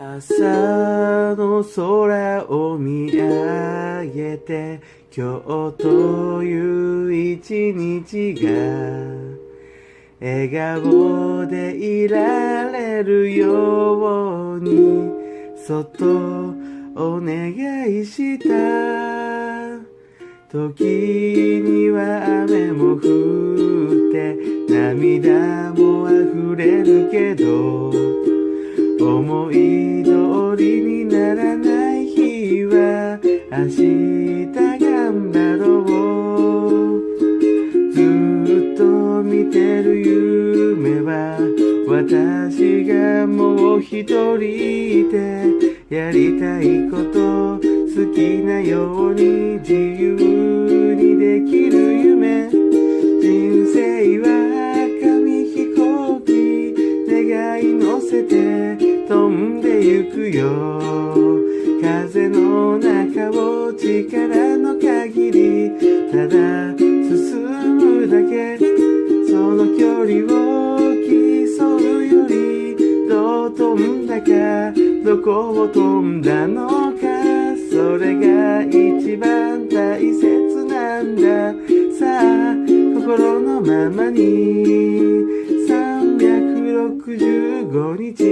朝の空を見上げて今日という一日が笑顔でいられるようにそっとお願いした時には雨も降って涙も溢れるけど思い通りにならない日は明日頑張ろうずっと見てる夢は私がもう一人でやりたいこと好きなように自由にできる夢人生は紙飛行機願い乗せて飛んでゆくよ風の中を力の限りただ進むだけその距離を競うよりどう飛んだかどこを飛んだのかそれが一番大切なんださあ心のままに365日